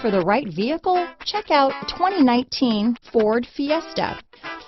for the right vehicle? Check out 2019 Ford Fiesta.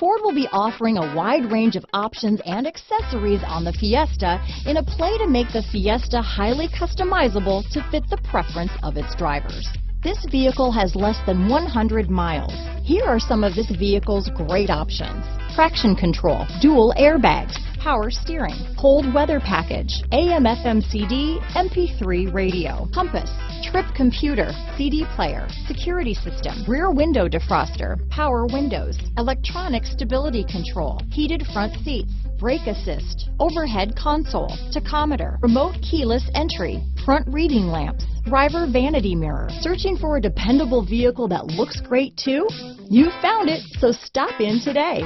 Ford will be offering a wide range of options and accessories on the Fiesta in a play to make the Fiesta highly customizable to fit the preference of its drivers. This vehicle has less than 100 miles. Here are some of this vehicle's great options: traction control, dual airbags, power steering, cold weather package, AM/FM CD, MP3 radio, compass, trip computer, CD player, security system, rear window defroster, power windows, electronic stability control, heated front seats, brake assist, overhead console, tachometer, remote keyless entry, front reading lamps, driver vanity mirror. Searching for a dependable vehicle that looks great too? You found it, so stop in today.